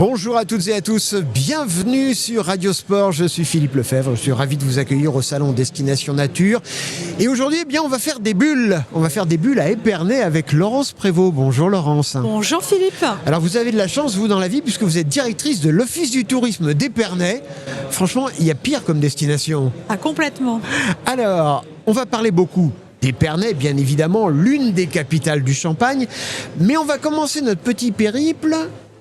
Bonjour à toutes et à tous, bienvenue sur Radio Sport, je suis Philippe Lefebvre, je suis ravi de vous accueillir au salon Destination Nature. Et aujourd'hui, on va faire des bulles, à Épernay avec Laurence Prévost. Bonjour Laurence. Bonjour Philippe. Alors vous avez de la chance vous dans la vie puisque vous êtes directrice de l'Office du tourisme d'Épernay. Franchement, il y a pire comme destination. Ah, complètement. Alors, on va parler beaucoup d'Épernay, bien évidemment, l'une des capitales du Champagne. Mais on va commencer notre petit périple,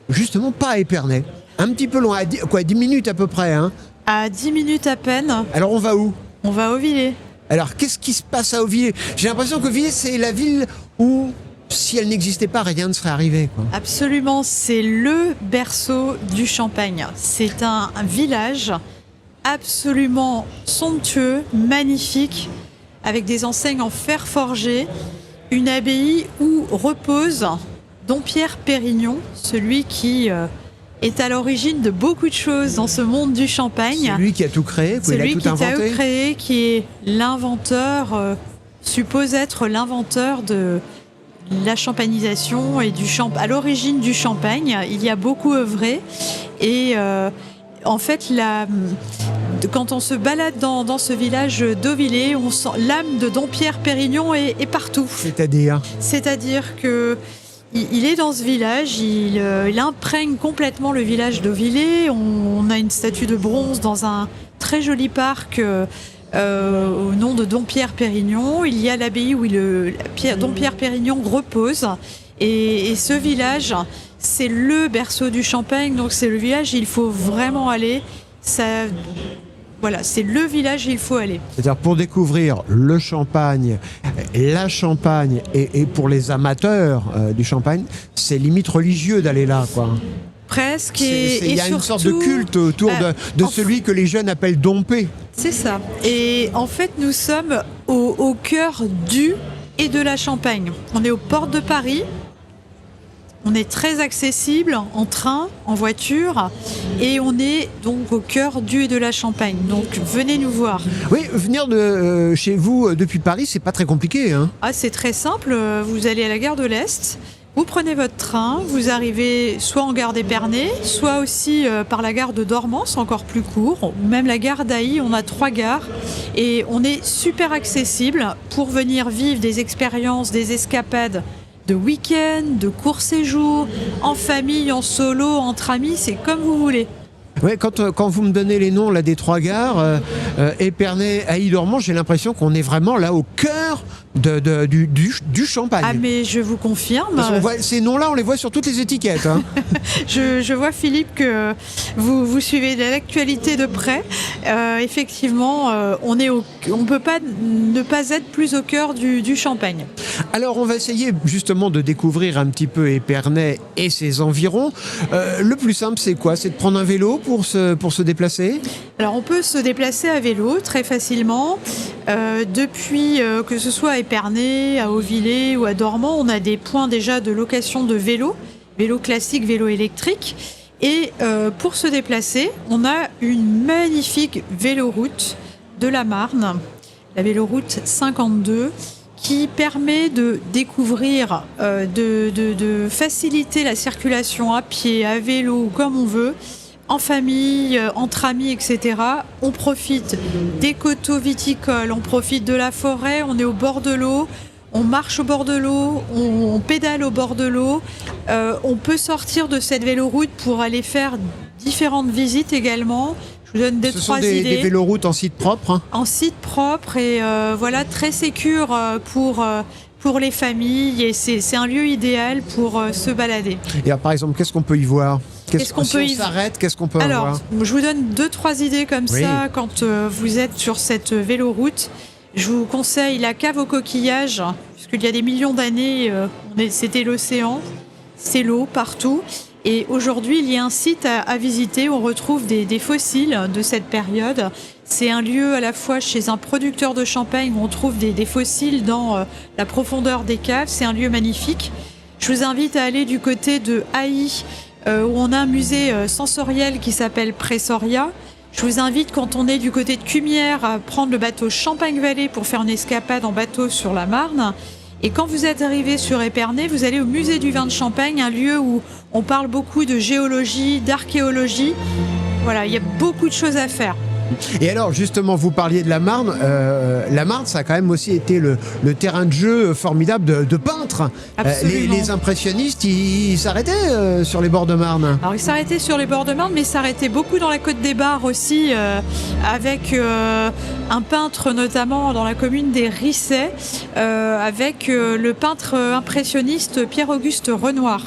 justement pas à Épernay. Un petit peu loin, à 10 minutes à peu près. Hein. À 10 minutes à peine. Alors on va où ? On va à Auvillers. Alors qu'est-ce qui se passe à Auvillers ? J'ai l'impression qu'Auvillers, c'est la ville où, si elle n'existait pas, rien ne serait arrivé, quoi. Absolument, c'est le berceau du Champagne. C'est un village absolument somptueux, magnifique, avec des enseignes en fer forgé, une abbaye où repose Dompierre Pérignon, celui qui est à l'origine de beaucoup de choses dans ce monde du Champagne. C'est lui qui a tout créé, quoi. C'est lui qui a inventé. tout créé, qui est l'inventeur, suppose être l'inventeur de la champagnisation et à l'origine du Champagne. Il y a beaucoup œuvré et en fait, quand on se balade dans ce village d'Auvillers, on sent l'âme de Dompierre Pérignon est partout. C'est-à-dire que il est dans ce village, il imprègne complètement le village d'Auvillers. On a une statue de bronze dans un très joli parc au nom de Dompierre Pérignon. Il y a l'abbaye où Dompierre Pérignon repose. Et ce village, c'est le berceau du Champagne, donc c'est le village où il faut vraiment aller. Voilà, c'est le village où il faut aller. C'est-à-dire pour découvrir le Champagne, la Champagne et pour les amateurs du Champagne, c'est limite religieux d'aller là, quoi. Presque. Il y a une sorte de culte autour de celui que les jeunes appellent Dompé. C'est ça. Et en fait, nous sommes au cœur du et de la Champagne. On est aux portes de Paris. On est très accessible en train, en voiture, et on est donc au cœur du et de la Champagne. Donc venez nous voir. Oui, venir de chez vous depuis Paris, c'est pas très compliqué, hein. Ah, c'est très simple. Vous allez à la gare de l'Est, vous prenez votre train, vous arrivez soit en gare d'Épernay, soit aussi par la gare de Dormans, encore plus court, ou même la gare d'Ailly. On a 3 gares et on est super accessible pour venir vivre des expériences, des escapades de week-end, de court séjour, en famille, en solo, entre amis, c'est comme vous voulez. Ouais, quand vous me donnez les noms là, des 3 gares, Épernay, Ailly, Dormans, j'ai l'impression qu'on est vraiment là au cœur du Champagne. Ah, mais je vous confirme. Ces noms-là, on les voit sur toutes les étiquettes. Hein. Je vois, Philippe, que vous suivez l'actualité de près. Effectivement, on ne peut pas ne pas être plus au cœur du Champagne. Alors, on va essayer justement de découvrir un petit peu Épernay et ses environs. Le plus simple, c'est quoi ? C'est de prendre un vélo pour se déplacer ? Alors, on peut se déplacer à vélo très facilement. Depuis que ce soit à Épernay, à Auvillers ou à Dormans, on a des points déjà de location de vélo classique, vélo électrique. Et pour se déplacer, on a une magnifique véloroute de la Marne, la véloroute 52, qui permet de découvrir, de faciliter la circulation à pied, à vélo, comme on veut, en famille, entre amis, etc. On profite des coteaux viticoles, on profite de la forêt, on est au bord de l'eau, on marche au bord de l'eau, on pédale au bord de l'eau. On peut sortir de cette véloroute pour aller faire différentes visites également. Je vous donne 2-3 idées. Ce sont des véloroutes en site propre, hein. En site propre et voilà, très sécure pour les familles, et c'est un lieu idéal pour se balader. Et alors, par exemple, qu'est-ce qu'on peut y voir ? Si on s'arrête, qu'est-ce qu'on peut voir ? Alors, je vous donne 2-3 idées comme ça quand vous êtes sur cette véloroute. Je vous conseille la cave aux coquillages, puisqu'il y a des millions d'années, c'était l'océan, c'est l'eau partout. Et aujourd'hui, il y a un site à visiter où on retrouve des fossiles de cette période. C'est un lieu à la fois chez un producteur de champagne où on trouve des fossiles dans la profondeur des caves. C'est un lieu magnifique. Je vous invite à aller du côté de Ailly, où on a un musée sensoriel qui s'appelle Pressoria. Je vous invite, quand on est du côté de Cumières, à prendre le bateau Champagne-Vallée pour faire une escapade en bateau sur la Marne. Et quand vous êtes arrivé sur Épernay, vous allez au musée du vin de Champagne, un lieu où on parle beaucoup de géologie, d'archéologie. Voilà, il y a beaucoup de choses à faire. Et alors, justement, vous parliez de la Marne. La Marne, ça a quand même aussi été le terrain de jeu formidable de peintres. Les impressionnistes, ils s'arrêtaient sur les bords de Marne. Alors, ils s'arrêtaient sur les bords de Marne, mais ils s'arrêtaient beaucoup dans la Côte des Bars aussi, avec un peintre notamment dans la commune des Rissets, avec le peintre impressionniste Pierre-Auguste Renoir.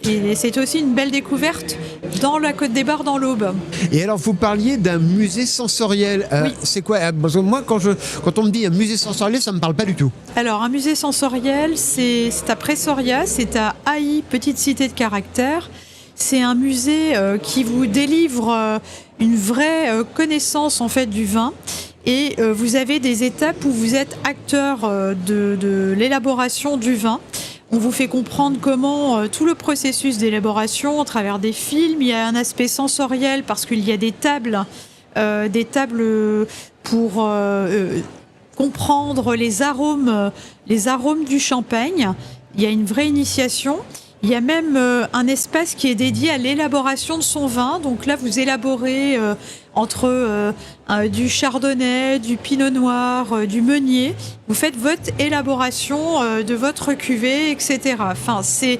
Et c'est aussi une belle découverte dans la Côte des Bars, dans l'Aube. Et alors, vous parliez d'un musée sensoriel. Oui. C'est quoi? Parce que moi, quand on me dit un musée sensoriel, ça ne me parle pas du tout. Alors, un musée sensoriel, c'est à Pressoria, c'est à Haï, petite cité de caractère. C'est un musée qui vous délivre une vraie connaissance en fait du vin. Et vous avez des étapes où vous êtes acteur de l'élaboration du vin. On vous fait comprendre comment tout le processus d'élaboration, à travers des films, il y a un aspect sensoriel parce qu'il y a des tables pour comprendre les arômes du champagne. Il y a une vraie initiation. Il y a même un espace qui est dédié à l'élaboration de son vin. Donc là, vous élaborez entre du chardonnay, du pinot noir, du meunier. Vous faites votre élaboration de votre cuvée, etc. Enfin, c'est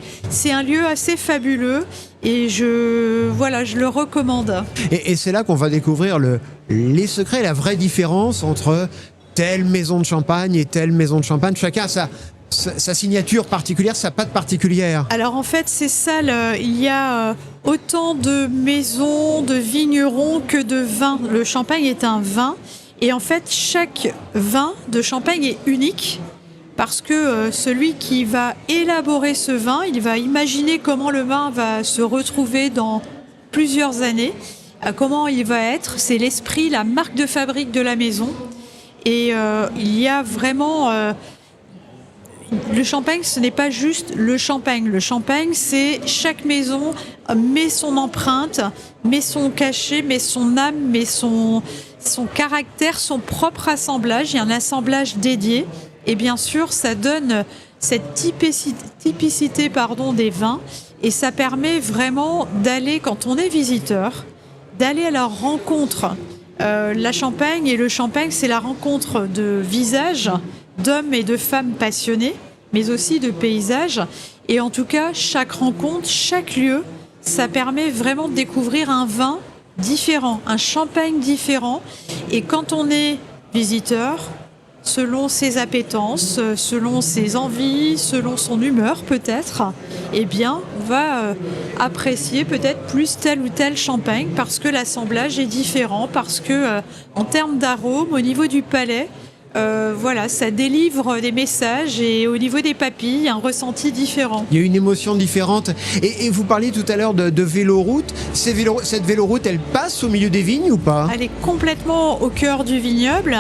un lieu assez fabuleux et je le recommande. Et c'est là qu'on va découvrir les secrets, la vraie différence entre telle maison de champagne et telle maison de champagne. Chacun a sa signature particulière, sa patte particulière. Alors en fait, c'est ça, il y a autant de maisons, de vignerons que de vins. Le champagne est un vin et en fait, chaque vin de champagne est unique parce que celui qui va élaborer ce vin, il va imaginer comment le vin va se retrouver dans plusieurs années, comment il va être, c'est l'esprit, la marque de fabrique de la maison. Et il y a vraiment... le champagne, ce n'est pas juste le champagne. Le champagne, c'est chaque maison met son empreinte, met son cachet, met son âme, met son caractère, son propre assemblage. Il y a un assemblage dédié. Et bien sûr, ça donne cette typicité des vins. Et ça permet vraiment d'aller, quand on est visiteur, d'aller à la rencontre. La Champagne et le champagne, c'est la rencontre de visages, d'hommes et de femmes passionnés, mais aussi de paysages. Et en tout cas, chaque rencontre, chaque lieu, ça permet vraiment de découvrir un vin différent, un champagne différent. Et quand on est visiteur, selon ses appétences, selon ses envies, selon son humeur peut-être, eh bien, on va apprécier peut-être plus tel ou tel champagne parce que l'assemblage est différent, parce que en termes d'arômes, au niveau du palais, ça délivre des messages et au niveau des papilles, un ressenti différent. Il y a une émotion différente. Et vous parliez tout à l'heure de véloroute. Cette véloroute, elle passe au milieu des vignes ou pas? Elle est complètement au cœur du vignoble.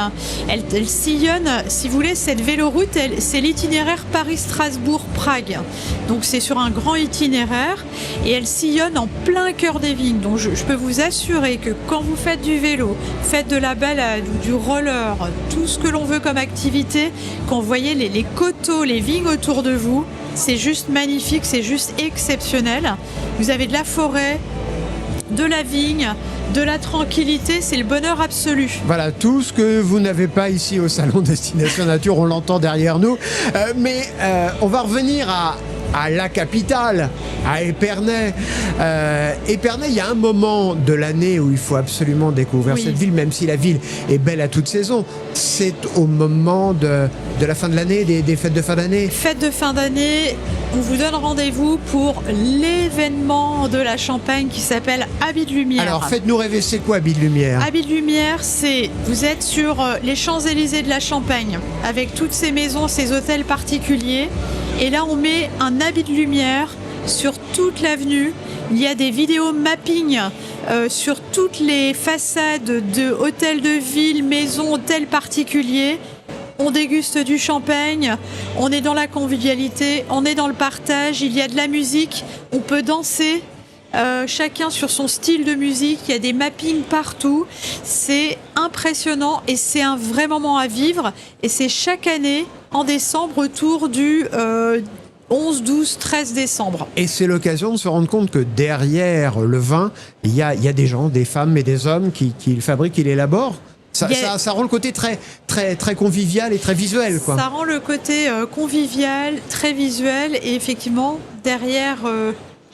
Elle sillonne, si vous voulez, cette véloroute, c'est l'itinéraire Paris-Strasbourg-Prague. Donc c'est sur un grand itinéraire et elle sillonne en plein cœur des vignes. Donc je peux vous assurer que quand vous faites du vélo, faites de la balade ou du roller, tout ce que l'on veut comme activité, quand vous voyez les coteaux, les vignes autour de vous, c'est juste magnifique, c'est juste exceptionnel. Vous avez de la forêt, de la vigne, de la tranquillité, c'est le bonheur absolu. Voilà, tout ce que vous n'avez pas ici au salon Destination Nature, on l'entend derrière nous. Mais on va revenir à la capitale, à Épernay. Épernay, il y a un moment de l'année où il faut absolument découvrir cette ville, même si la ville est belle à toute saison. C'est au moment de la fin de l'année, des fêtes de fin d'année. Fêtes de fin d'année, on vous donne rendez-vous pour l'événement de la Champagne qui s'appelle Habits de Lumière. Alors faites-nous rêver, c'est quoi Habits de Lumière? Habits de Lumière, vous êtes sur les Champs-Élysées de la Champagne, avec toutes ces maisons, ces hôtels particuliers. Et là, on met un habit de lumière sur toute l'avenue. Il y a des vidéos mapping sur toutes les façades de hôtels de ville, maisons, hôtels particuliers. On déguste du champagne, on est dans la convivialité, on est dans le partage, il y a de la musique, on peut danser. chacun sur son style de musique, il y a des mappings partout, c'est impressionnant et c'est un vrai moment à vivre, et c'est chaque année en décembre autour du 11, 12, 13 décembre. Et c'est l'occasion de se rendre compte que derrière le vin, il y a des gens, des femmes et des hommes qui le fabriquent, qui l'élaborent. Ça rend le côté très, très, très convivial et très visuel, quoi. Ça rend le côté convivial, très visuel, et effectivement, derrière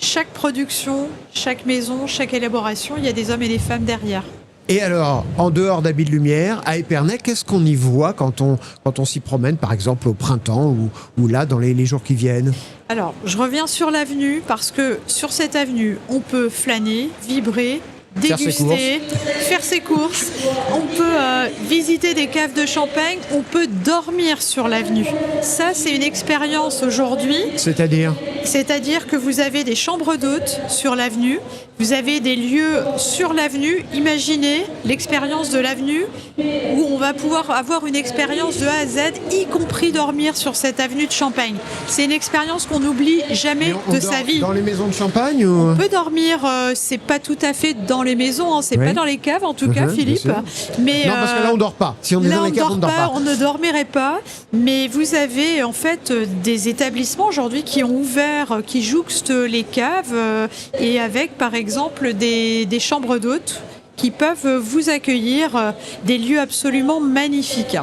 chaque production, chaque maison, chaque élaboration, il y a des hommes et des femmes derrière. Et alors, en dehors d'Habits de Lumière, à Épernay, qu'est-ce qu'on y voit quand on s'y promène, par exemple au printemps ou là, dans les jours qui viennent ? Alors, je reviens sur l'avenue, parce que sur cette avenue, on peut flâner, vibrer, déguster, faire ses courses. On peut visiter des caves de champagne, on peut dormir sur l'avenue. Ça, c'est une expérience aujourd'hui. C'est-à-dire que vous avez des chambres d'hôtes sur l'avenue, vous avez des lieux sur l'avenue. Imaginez l'expérience de l'avenue où on va pouvoir avoir une expérience de A à Z, y compris dormir sur cette avenue de Champagne. C'est une expérience qu'on n'oublie jamais de sa vie. Dans les maisons de Champagne On peut dormir, c'est pas tout à fait dans les maisons, hein, c'est pas dans les caves en tout cas, Philippe. Mais non, parce que là on dort pas. Si on est dans les caves, on ne dort pas. On ne dormirait pas. Mais vous avez en fait des établissements aujourd'hui qui ont ouvert, qui jouxtent les caves et avec par exemple des chambres d'hôtes qui peuvent vous accueillir, des lieux absolument magnifiques.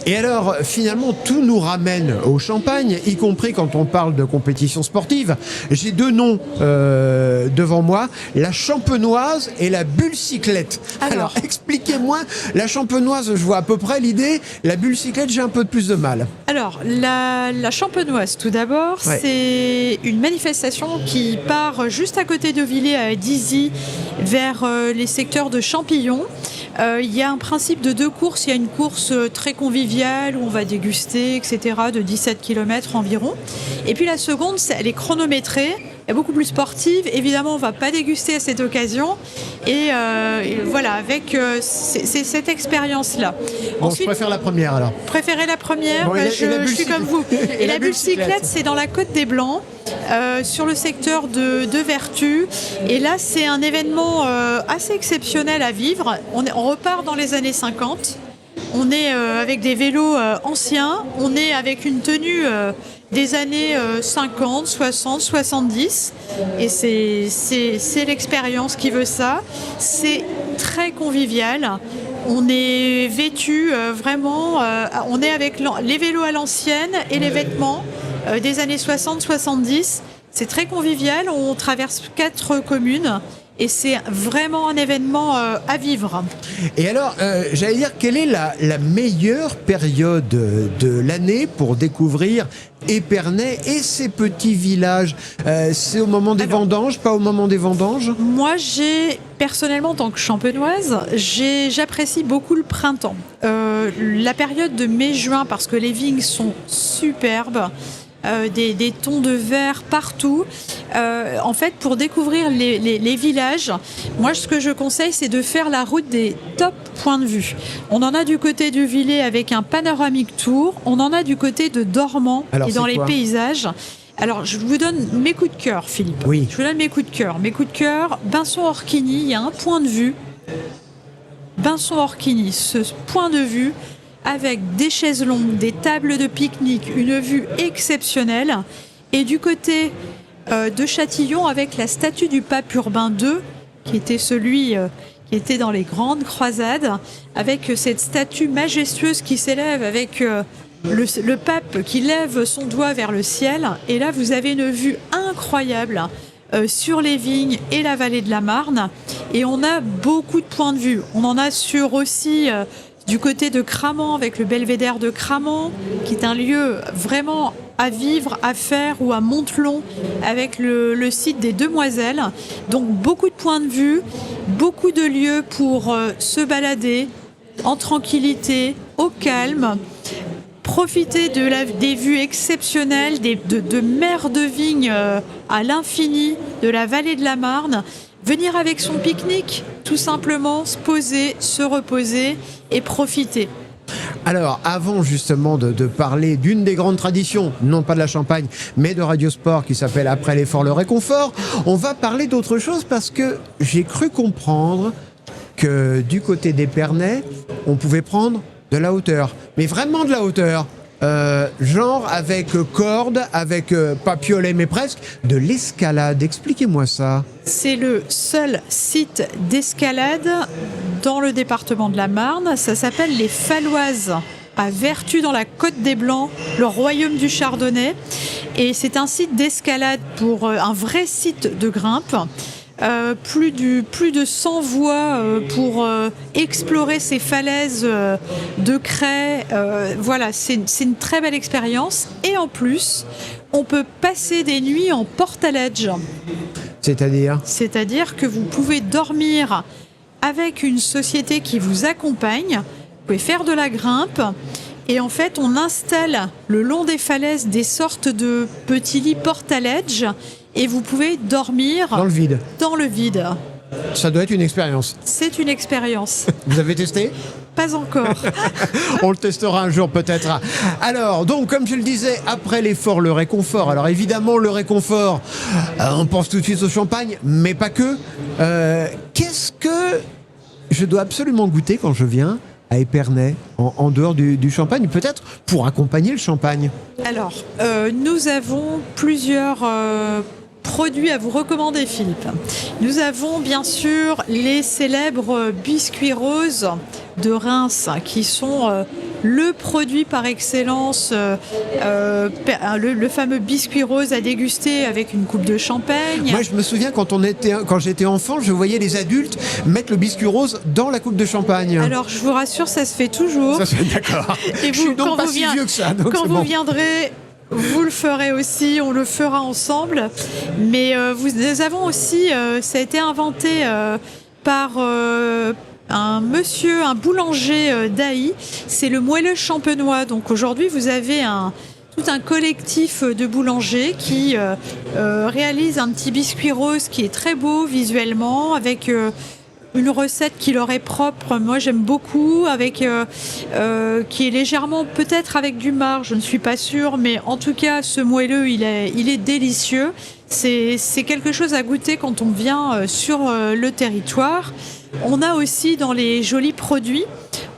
Et alors, finalement, tout nous ramène au Champagne, y compris quand on parle de compétition sportive. J'ai deux noms devant moi, la Champenoise et la Bulle-Cyclette. Alors, expliquez-moi, la Champenoise, je vois à peu près l'idée, la Bulle-Cyclette, j'ai un peu plus de mal. Alors, la Champenoise, tout d'abord, c'est une manifestation qui part juste à côté de Villers, à Dizy, vers les secteurs de Champillon. Il y a un principe de deux courses. Il y a une course très conviviale où on va déguster, etc., de 17 km environ. Et puis la seconde, elle est chronométrée, elle est beaucoup plus sportive. Évidemment, on ne va pas déguster à cette occasion. Et voilà, avec c'est cette expérience-là. Bon, ensuite, je préfère la première alors. Préférez la première, bon, je suis comme vous. Et la Bulle-Cyclette, c'est dans la Côte des Blancs. Sur le secteur de Vertus, et là c'est un événement assez exceptionnel à vivre. On repart dans les années 50, on est avec des vélos anciens, on est avec une tenue des années 50, 60, 70, et c'est l'expérience qui veut ça. C'est très convivial. On est vêtu vraiment, on est avec les vélos à l'ancienne et les vêtements des années 60-70. C'est très convivial, on traverse 4 communes et c'est vraiment un événement à vivre. Et alors, j'allais dire, quelle est la meilleure période de l'année pour découvrir Épernay et ses petits villages? C'est au moment des vendanges, pas au moment des vendanges? Moi, personnellement, en tant que champenoise, j'apprécie beaucoup le printemps. La période de mai-juin, parce que les vignes sont superbes. Des tons de vert partout. En fait, pour découvrir les villages, moi, ce que je conseille, c'est de faire la route des top points de vue. On en a du côté du Villers avec un panoramique tour. On en a du côté de Dormans et dans les paysages. Alors, je vous donne mes coups de cœur, Philippe. Oui. Je vous donne mes coups de cœur. Mes coups de cœur, Binson-Orquigny, il y a un point de vue. Binson-Orquigny, ce point de vue, avec des chaises longues, des tables de pique-nique, une vue exceptionnelle. Et du côté de Châtillon, avec la statue du pape Urbain II, qui était celui qui était dans les grandes croisades, avec cette statue majestueuse qui s'élève avec le pape qui lève son doigt vers le ciel. Et là, vous avez une vue incroyable sur les vignes et la vallée de la Marne. Et on a beaucoup de points de vue. On en a sur aussi... du côté de Cramant, avec le belvédère de Cramant, qui est un lieu vraiment à vivre, à faire, ou à Montelon, avec le site des Demoiselles. Donc beaucoup de points de vue, beaucoup de lieux pour se balader en tranquillité, au calme, profiter des vues exceptionnelles, de mers de vignes à l'infini, de la vallée de la Marne. Venir avec son pique-nique, tout simplement, se poser, se reposer et profiter. Alors, avant justement de parler d'une des grandes traditions, non pas de la Champagne, mais de Radiosport qui s'appelle Après l'effort, le réconfort, on va parler d'autre chose parce que j'ai cru comprendre que du côté d'Épernay, on pouvait prendre de la hauteur, mais vraiment de la hauteur. Genre avec corde, avec pas piolet mais presque, de l'escalade. Expliquez-moi ça. C'est le seul site d'escalade dans le département de la Marne. Ça s'appelle les Falloises, à Vertus dans la Côte des Blancs, le royaume du Chardonnay. Et c'est un site d'escalade pour un vrai site de grimpe. Plus de 100 voies pour explorer ces falaises de craie. Voilà, c'est une très belle expérience. Et en plus, on peut passer des nuits en portaledge. C'est-à-dire que vous pouvez dormir avec une société qui vous accompagne. Vous pouvez faire de la grimpe. Et en fait, on installe le long des falaises des sortes de petits lits portaledge. Et vous pouvez dormir dans le vide. Ça doit être une expérience. C'est une expérience. Vous avez testé ? Pas encore. On le testera un jour peut-être. Alors, donc, comme je le disais, après l'effort, le réconfort. Alors évidemment, le réconfort, on pense tout de suite au champagne, mais pas que. Qu'est-ce que je dois absolument goûter quand je viens à Épernay, en dehors du champagne, peut-être pour accompagner le champagne? Alors, nous avons plusieurs produits à vous recommander, Philippe. Nous avons bien sûr les célèbres biscuits roses de Reims, qui sont le produit par excellence, le fameux biscuit rose à déguster avec une coupe de champagne. Moi, je me souviens quand j'étais enfant, je voyais les adultes mettre le biscuit rose dans la coupe de champagne. Alors, je vous rassure, ça se fait toujours. Ça se fait, d'accord. Et je suis donc pas si vieux que ça. Donc quand vous viendrez, vous le ferez aussi, on le fera ensemble. Mais nous avons aussi, ça a été inventé par un boulanger d'Ailly, c'est le moelleux champenois. Donc aujourd'hui, vous avez tout un collectif de boulangers qui réalise un petit biscuit rose qui est très beau visuellement, avec une recette qui leur est propre. Moi, j'aime beaucoup, qui est légèrement, peut-être avec du marc, je ne suis pas sûre, mais en tout cas, ce moelleux, il est délicieux. C'est quelque chose à goûter quand on vient sur le territoire. On a aussi dans les jolis produits,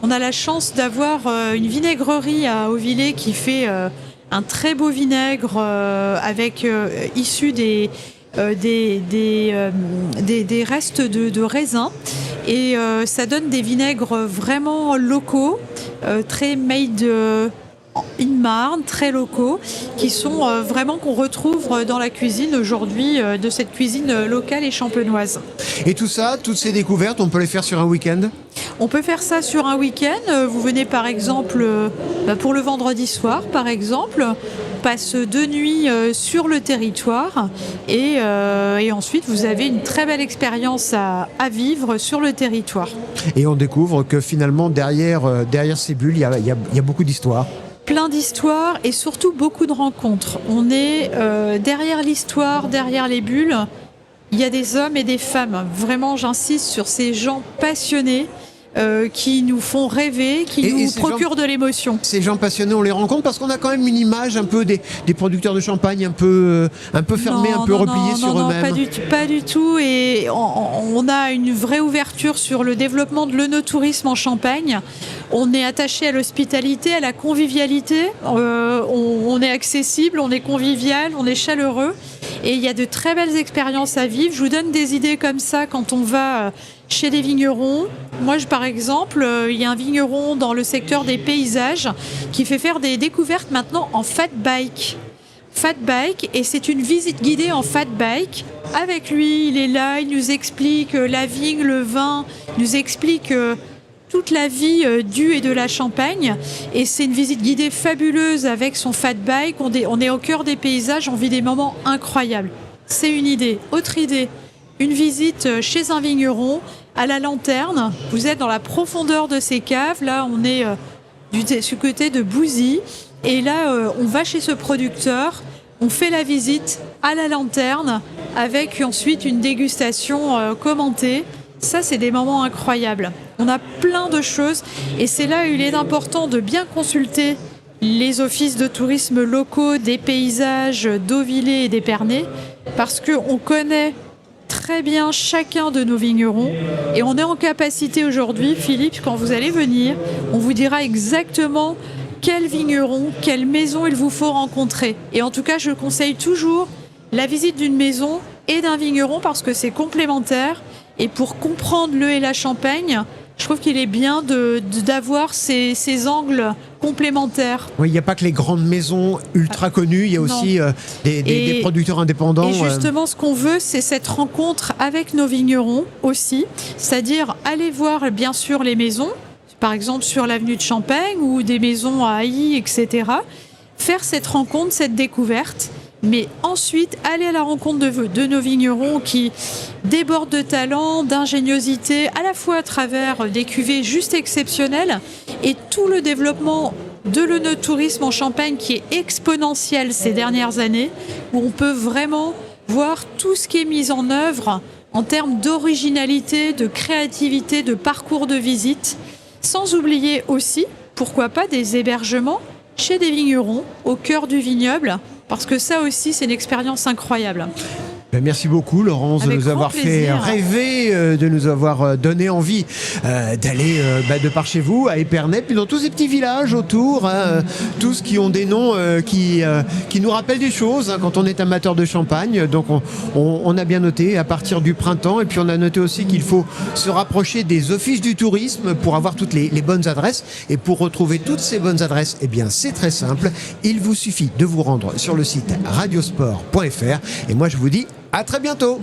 on a la chance d'avoir une vinaigrerie à Auvillers qui fait un très beau vinaigre issu des restes de raisins, et ça donne des vinaigres vraiment locaux, très made in Marne, très locaux, qui sont vraiment qu'on retrouve dans la cuisine aujourd'hui, de cette cuisine locale et champenoise. Et tout ça, toutes ces découvertes, on peut les faire sur un week-end ? On peut faire ça sur un week-end. Vous venez par exemple pour le vendredi soir, par exemple, on passe 2 nuits sur le territoire, et ensuite vous avez une très belle expérience à vivre sur le territoire. Et on découvre que finalement derrière ces bulles, il y a beaucoup d'histoires. Plein d'histoires et surtout beaucoup de rencontres. On est derrière l'histoire, derrière les bulles. Il y a des hommes et des femmes. Vraiment, j'insiste sur ces gens passionnés qui nous font rêver, qui nous procurent de l'émotion. Ces gens passionnés, on les rencontre parce qu'on a quand même une image un peu des producteurs de champagne un peu fermés, un peu repliés sur eux-mêmes. Pas du tout. Et on a une vraie ouverture sur le développement de l'œnotourisme en Champagne. On est attaché à l'hospitalité, à la convivialité. On est accessible, on est convivial, on est chaleureux. Et il y a de très belles expériences à vivre. Je vous donne des idées comme ça quand on va chez des vignerons. Moi, par exemple, il y a un vigneron dans le secteur des paysages qui fait faire des découvertes maintenant en fat bike. Fat bike, et c'est une visite guidée en fat bike. Avec lui, il est là, il nous explique la vigne, le vin, il nous explique toute la vie du et de la Champagne. Et c'est une visite guidée fabuleuse avec son fat bike. On est au cœur des paysages, on vit des moments incroyables. C'est une idée. Autre idée, une visite chez un vigneron à la lanterne. Vous êtes dans la profondeur de ses caves. Là, on est du côté de Bouzy. Et là, on va chez ce producteur. On fait la visite à la lanterne avec ensuite une dégustation commentée. Ça, c'est des moments incroyables. On a plein de choses et c'est là où il est important de bien consulter les offices de tourisme locaux des paysages d'Auvillers et d'Épernay parce qu'on connaît très bien chacun de nos vignerons et on est en capacité aujourd'hui, Philippe, quand vous allez venir, on vous dira exactement quel vigneron, quelle maison il vous faut rencontrer. Et en tout cas, je conseille toujours la visite d'une maison et d'un vigneron parce que c'est complémentaire. Et pour comprendre le et la Champagne, je trouve qu'il est bien d'avoir ces angles complémentaires. Oui, il n'y a pas que les grandes maisons ultra connues, il y a aussi des producteurs indépendants. Et justement, ce qu'on veut, c'est cette rencontre avec nos vignerons aussi, c'est-à-dire aller voir bien sûr les maisons, par exemple sur l'avenue de Champagne ou des maisons à Hailly, etc. Faire cette rencontre, cette découverte. Mais ensuite, aller à la rencontre de nos vignerons qui débordent de talent, d'ingéniosité, à la fois à travers des cuvées juste exceptionnelles et tout le développement de l'œnotourisme en Champagne qui est exponentiel ces dernières années, où on peut vraiment voir tout ce qui est mis en œuvre en termes d'originalité, de créativité, de parcours de visite, sans oublier aussi, pourquoi pas, des hébergements chez des vignerons au cœur du vignoble, parce que ça aussi, c'est une expérience incroyable. Merci beaucoup, Laurence, de nous avoir fait rêver, de nous avoir donné envie d'aller de par chez vous, à Épernay, puis dans tous ces petits villages autour, tous qui ont des noms qui nous rappellent des choses quand on est amateur de champagne. Donc on a bien noté à partir du printemps, et puis on a noté aussi qu'il faut se rapprocher des offices du tourisme pour avoir toutes les bonnes adresses. Et pour retrouver toutes ces bonnes adresses, eh bien c'est très simple, il vous suffit de vous rendre sur le site radiosport.fr. Et moi je vous dis à très bientôt.